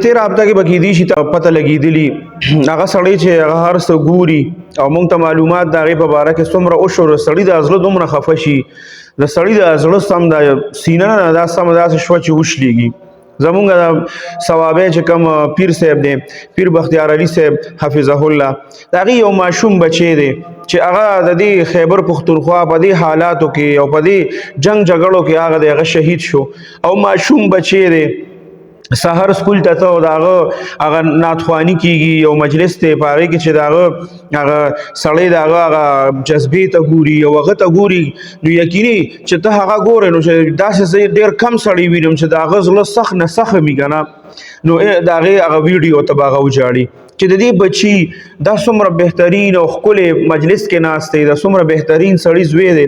تیر هفته کې بکې دي چې پته لګېدلي هغه سړی چې هغه هر څه ګوري او موږ ته معلومات د هغې په باره کې څومره وشو د سړي د زړه دومره خفه شي د سړي د زړه سم د سینه نه دا سمه داسې شوه چې وشلېږي. زمونږ د ثوابی چې کوم پیر صاحب دی پیر بختیار علي صاحب حفظه الله د هغې یو ماشوم بچی دی چې هغه د دې خیبر پښتونخوا په دې حالاتو کې او په دې جنګ جګړو کې هغه شهید شو او ماشوم بچی دی سحر سکول ته ته هغه ناتخوانی کیږي یو مجلس ته په هغې کې چې د هغه سړی د هغه جذبې ته ګوري او هغه ته ګوري نو یقیني چې ته هغه ګورې نو چې داسې ډېر کم سړی وینم چې د هغه زړه سخت نه سخت وي که نه نو د هغې هغه ویډیو ته به هغه وژاړي چې د دې بچي دا څومره بهترین او ښکلی مجلس کې ناست دی دا څومره بهترین سړی زوی دی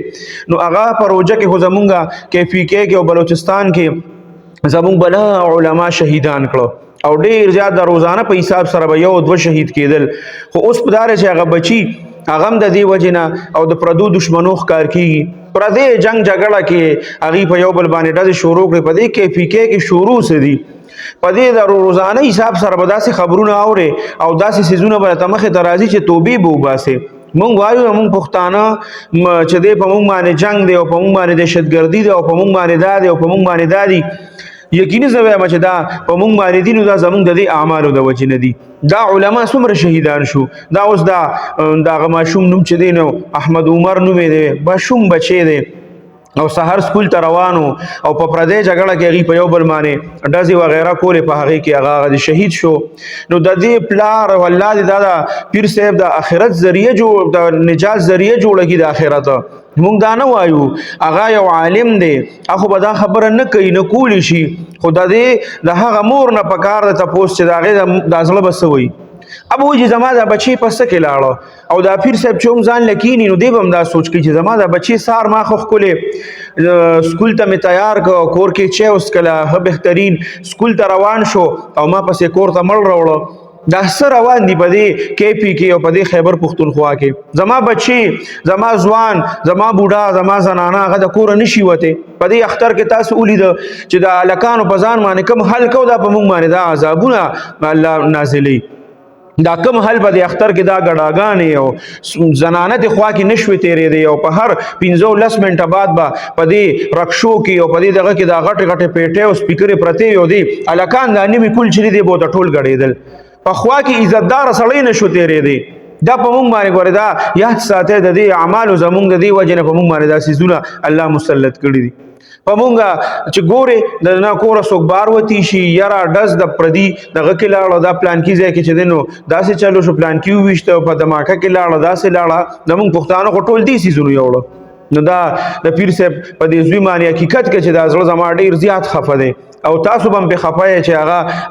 نو هغه په روژه کې خو زمونږ KPK کې او بلوچستان کې زمونږ بلا علما شهیدان کړو او ډیر زیات د روزانه په حساب سره به یو دوه شهید کېدل خو اوس په داره چې هغه بچي هغه هم د دې وجې نه او د پردو دشمنو ښکار کېږي پردې جنګ جګړه کې هغې په یو بل باندې ډزې شروع کړې په دې KPK کې شروع څه دي په دې د روزانه حساب سره به داسې خبرونه اورې او داسې څیزونه به ته مخې ته راځي چې توبې به وباسې. مونږ وایو مونږ پښتانه چې دی په مونږ باندې جنګ دی او په مونږ باندې دهشتګردي دی او په مونږ باندې دا دی او په مونږ باندې دا دی یقیني زه وایم چې دا په مونږ باندې دي نو دا زمونږ د دې اعمالو د وجې نه دي. دا علما څومره شهیدان شو دا اوس د هغه ماشوم نوم چې دی نو احمد عمر نوم یې دی ماشوم بچی دی او سحر سکول ته روانو او په پردی جګړه کې هغې په یو بل باندې ډزې وغیره کولې په هغې کې هغه شهید شو. نو د دې پلار او الله دې دا د پیر صاحب د آخرت ذریعه د نجات ذریعه جوړه کړي د آخرت. مونږ دا نه وایو هغه یو عالم دی هغه به دا خبره نه کوي نه کولی شي خو د دې د هغه مور نه پکار ده تپوس چې د هغې دا زړه به څه وایي اب وایي چې زما دا بچی په څه کې لاړه او دا پیر صاحب چې هم ځان له کیني نو دی به هم دا سوچ کوي چې زما دا بچی سهار ما خو ښکلې سکول ته مې تیار کړه کور کې چای وڅښله ښه بهترین سکول ته روان شو او ما پسې کور ته مړ راوړه دا څه روان دي په دې KPK او په دې خیبر پښتونخوا کې زما بچی زما ځوان زما بوډا زما زنانه هغه د کوره نشي وتی په دې اختر کې تاسو ولیده چې د هلکانو په ځان باندې کوم حل کو دا په موږ باندې دا عذابونه الله نازلوي دا کم حل په دې اختر کې دا ګډاګانې او زنانه د خوا کې نشوې تېرېدې او په هر 15-10 منټه بعد به په دې رکشو کې او په دې دغه کې دا غټې غټې پیټې او سپیکرې پرتې وي او دې هلکان دا نوي کول چې دي به ورته ټول ګډېدل په خوا کې عزتدار سړی نشو تېرېدی دا په مونږ باندې ګورې دا یاد ساتئ د دې اعمالو زمونږ د دې وجې نه په مونږ باندې دا څیزونه الله مسلط کړي دي په مونږ چې ګورې د نه کوره څوک بار وتی شي یاره ډز د پردي دغه کې لاړه دا پلانکي ځای کې چې دی نو داسې چلو شو پلانکي وویشته په دماکه کې لاړه داسې لاړه زمونږ پښتانه خو ټول دې څیزونه یوړه نو دا د پیر صاحب په دې زوی باندې حقیقت کې چې دا زړه زما ډېر زیات خفه دی او تاسو به هم پې خفه یې چې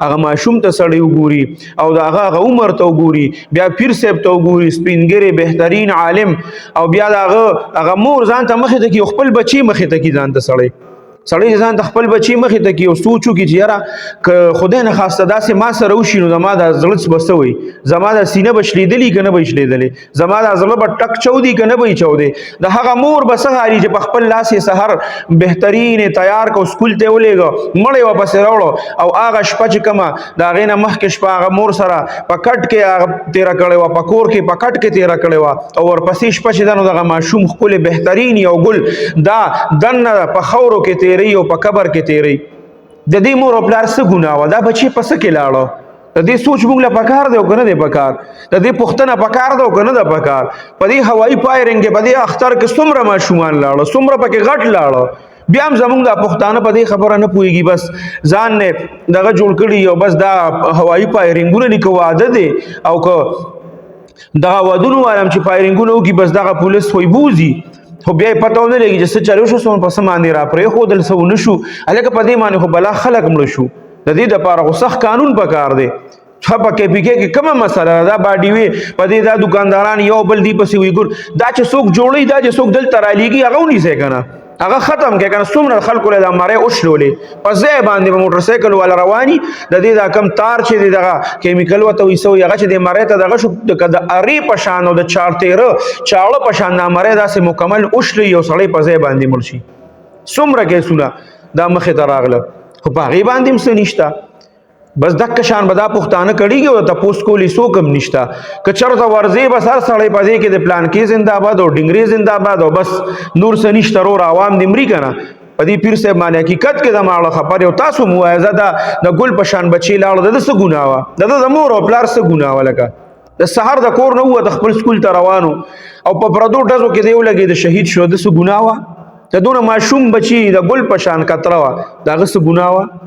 هغه ماشوم ته سړی وګوري او د هغه عمر ته وګوري بیا پیر صاحب ته وګوري سپینګرې بهترین عالم او بیا د هغه مور ځان ته مخې ته کي او خپل بچي مخې ته کي ځان ته سړی ځان ته خپل بچي مخې ته کي او سوچ وکړي چې یاره که خدای نه خواسته داسې ما سره وشي نو زما د زړه به څه وي زما د سینه به شلېدلي که نه به یې شلېدلې زما د زړه به ټک چودي که نه به یې چودی د هغه مور به څه حالي چې په خپل لاس یې سحر بهترین تیار کو سکول ته ولېږه مړی ورپسې راوړه او هغه شپه چې کومه د هغې نه مخکې شپه هغه مور سره په کټ کې تېره کړې وه په کور کې په کټ کې تېره کړې وه او ورپسې شپه چې ده نو دغه ماشوم ښکلې بهترین یو ګل دا دننه په خاورو کې تیری او په قبر کې تیری د دې مور او پلار څه ګناه وه دا بچی په څه کې لاړه د دې سوچ موږ له پکار دی او که نه دی پکار د دې پوښتنه پکار ده او که نه ده پکار په دې هوایي فایرنګ کې په دې اختر کې څومره ماشومان لاړه څومره پکې غټ لاړه بیا هم زمونږ د پښتانه په دې خبره نه پوهېږي بس ځان نه دغه جوړ کړي او بس دا هوایي فایرنګونه دي که واده دی او که دغه ودونو وایم چې فایرنګونه وکړي بس دغه پولیس وایي بوځي خو بیا یې پته ونه لګي چې څه چلو شو څومره په څه باندې را پرېښودل څه ونه شو هلکه په دې باندې خو بلا خلک مړه شو د دې دپاره خو سخت قانون پکار دی ښه په KPK کې کومه مسله ده دا باډي وي په دې دا دکانداران یو بل دې پسې وي ګور دا چې څوک جوړوي دا چې څوک دلته رالیږي هغه ونیسئ که نه هغه ختم کې کنه څومره خلکو له مړې اوښلولې په ځای باندې په موټر سایکل والا رواني د دې دا کم تار چې دی دغه کیمیکل وته وي سو هغه چې د مړې ته دغه شو د اری په شان او د 4-13 چاړه په شان د مړې داسې مکمل اوښلې یو سړی په ځای باندې مړ شي څومره کیسونه دا مخې ته راغله خو په هغې باندې هم څه نشته بس دک شان به دا پښتانه کړيږي او تاسو کولی سوکم نشتا که چرته ورځي بس هر سړی پدې کې د پلان کې زنده‌باد او ډنګري زنده‌باد او بس نور څه نشته رو عوام د امریکا نه پدې پیر صاحب باندې حقیقت کې د ماړه خبر او تاسو موعظه ده د ګل پشان بچی لاړ د څه ګناوه د مور او پلار څه ګناوه لکه د سحر د کور نه و د خپل سکول ته روانو او په پردو ډزو کې دیو لګي د شهید شو د څه ګناوه د دونه ماشوم بچی د ګل پشان کتره دا څه ګناوه